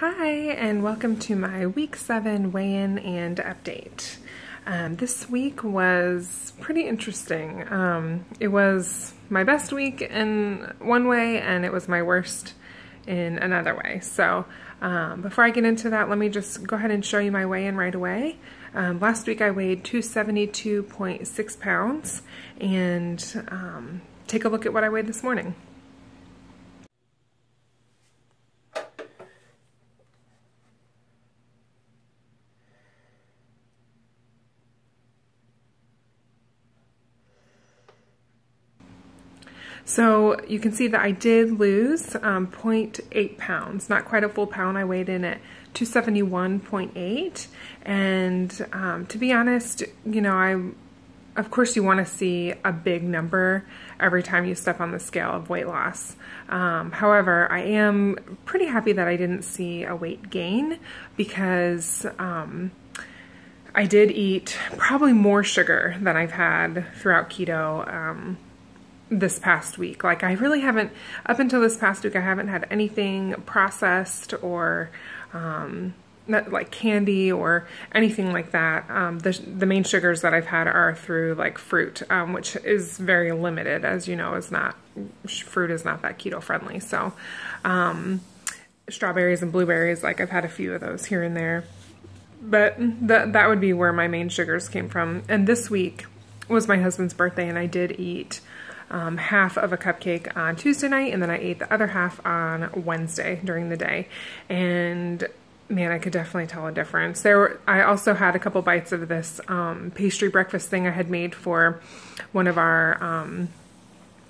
Hi, and welcome to my week 7 weigh-in and update. This week was pretty interesting. It was my best week in one way, and it was my worst in another way. So before I get into that, let me just go ahead and show you my weigh-in right away. Last week I weighed 272.6 pounds, and take a look at what I weighed this morning. So you can see that I did lose 0.8 pounds, not quite a full pound. I weighed in at 271.8, and to be honest, you know, of course you want to see a big number every time you step on the scale of weight loss. However, I am pretty happy that I didn't see a weight gain because I did eat probably more sugar than I've had throughout keto this past week. Like, I really haven't, up until this past week, I haven't had anything processed or not like candy or anything like that. The main sugars that I've had are through like fruit, which is very limited, as you know. Fruit is not that keto friendly. So strawberries and blueberries, like I've had a few of those here and there, but that would be where my main sugars came from. And this week was my husband's birthday, and I did eat half of a cupcake on Tuesday night, and then I ate the other half on Wednesday during the day. And man, I could definitely tell a difference. I also had a couple bites of this pastry breakfast thing I had made for one of our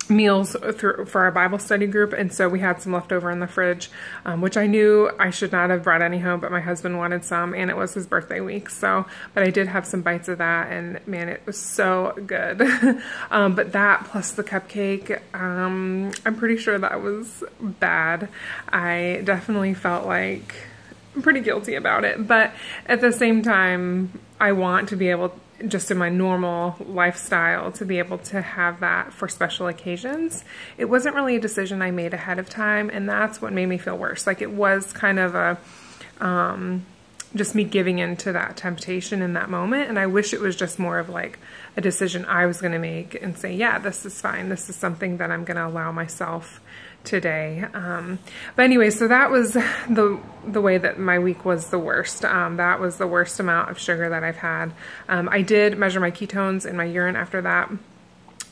meals for our Bible study group, and so we had some left over in the fridge, which I knew I should not have brought any home, but my husband wanted some, and it was his birthday week, but I did have some bites of that, and man, it was so good. But that plus the cupcake, I'm pretty sure that was bad. I definitely felt like I'm pretty guilty about it, but at the same time, I want to be able, just in my normal lifestyle, to be able to have that for special occasions. It wasn't really a decision I made ahead of time, and that's what made me feel worse. Like, it was kind of a just me giving in to that temptation in that moment, and I wish it was just more of like a decision I was going to make and say, yeah, this is fine, this is something that I'm going to allow myself today. But anyway, so that was the way that my week was the worst. That was the worst amount of sugar that I've had. I did measure my ketones in my urine after that.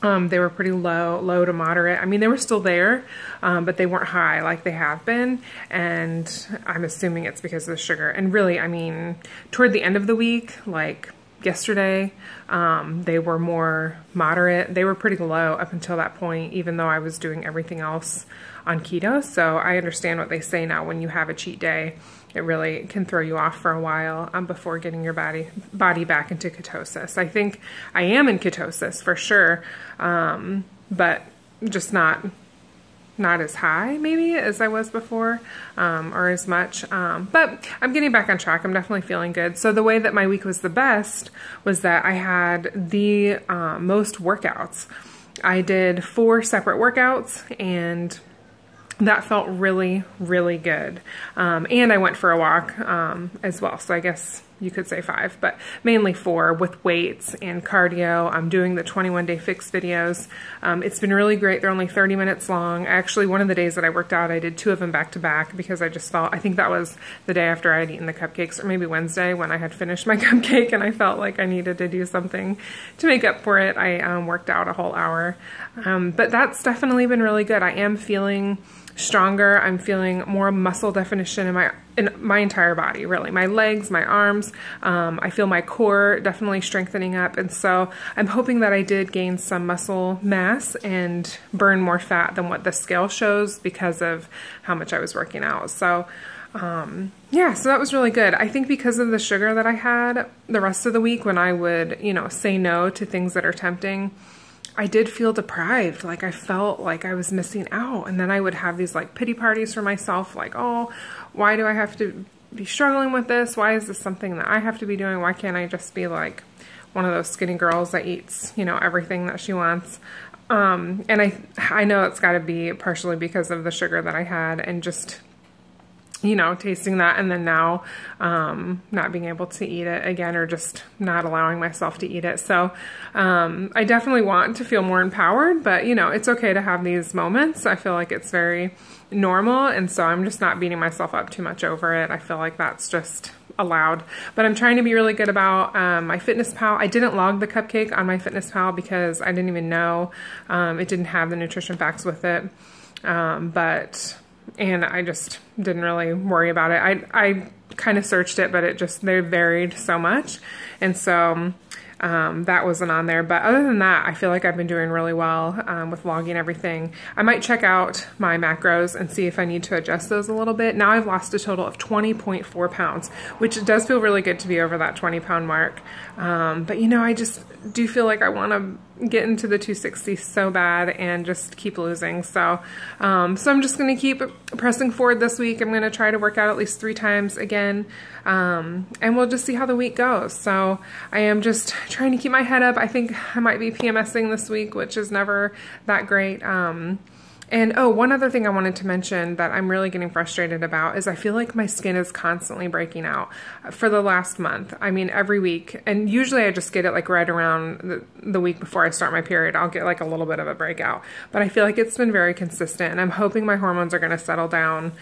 They were pretty low to moderate. I mean, they were still there, but they weren't high like they have been, and I'm assuming it's because of the sugar. And really, I mean, toward the end of the week, like yesterday, they were more moderate. They were pretty low up until that point, even though I was doing everything else on keto. So I understand what they say now, when you have a cheat day, it really can throw you off for a while before getting your body back into ketosis. I think I am in ketosis for sure, but just not as high maybe as I was before, or as much, but I'm getting back on track. I'm definitely feeling good. So the way that my week was the best was that I had the most workouts. I did 4 separate workouts, and that felt really, really good. And I went for a walk as well. So I guess you could say 5, but mainly 4 with weights and cardio. I'm doing the 21-day fix videos. It's been really great. They're only 30 minutes long. Actually, one of the days that I worked out, I did 2 of them back to back because I just felt, I think that was the day after I had eaten the cupcakes, or maybe Wednesday when I had finished my cupcake and I felt like I needed to do something to make up for it. I worked out a whole hour. But that's definitely been really good. I am feeling stronger. I'm feeling more muscle definition in my entire body, really. My legs, my arms, I feel my core definitely strengthening up. And so I'm hoping that I did gain some muscle mass and burn more fat than what the scale shows because of how much I was working out. So yeah, so that was really good. I think because of the sugar that I had the rest of the week, when I would, you know, say no to things that are tempting, I did feel deprived. Like, I felt like I was missing out. And then I would have these like pity parties for myself, like, oh, why do I have to be struggling with this? Why is this something that I have to be doing? Why can't I just be like one of those skinny girls that eats, you know, everything that she wants? And I know it's got to be partially because of the sugar that I had, and just, you know, tasting that and then now not being able to eat it again, or just not allowing myself to eat it. So I definitely want to feel more empowered, but you know, it's okay to have these moments. I feel like it's very normal, and so I'm just not beating myself up too much over it. I feel like that's just allowed. But I'm trying to be really good about my FitnessPal. I didn't log the cupcake on my FitnessPal because I didn't even know it didn't have the nutrition facts with it. And I just didn't really worry about it. I kind of searched it, but they varied so much. And so that wasn't on there. But other than that, I feel like I've been doing really well with logging everything. I might check out my macros and see if I need to adjust those a little bit. Now I've lost a total of 20.4 pounds, which does feel really good to be over that 20-pound mark. But you know, I just do feel like I want to get into the 260 so bad and just keep losing. So I'm just going to keep pressing forward this week. I'm going to try to work out at least 3 times again. And we'll just see how the week goes. So I am just trying to keep my head up. I think I might be PMSing this week, which is never that great. And oh, one other thing I wanted to mention that I'm really getting frustrated about is I feel like my skin is constantly breaking out for the last month. I mean, every week. And usually I just get it like right around the week before I start my period. I'll get like a little bit of a breakout. But I feel like it's been very consistent, and I'm hoping my hormones are going to settle down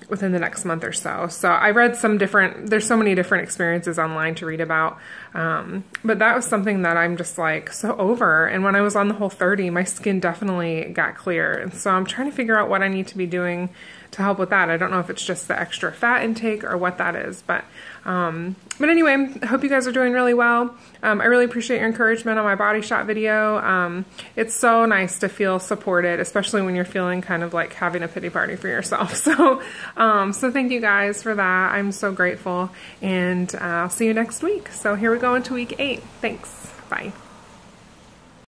within the next month or so. So I read there's so many different experiences online to read about. But that was something that I'm just like so over. And when I was on the Whole30, my skin definitely got clear. And so I'm trying to figure out what I need to be doing to help with that. I don't know if it's just the extra fat intake or what that is, but anyway, I hope you guys are doing really well. I really appreciate your encouragement on my body shot video. It's so nice to feel supported, especially when you're feeling kind of like having a pity party for yourself. So, so thank you guys for that. I'm so grateful, and I'll see you next week. So here we go into week 8. Thanks. Bye.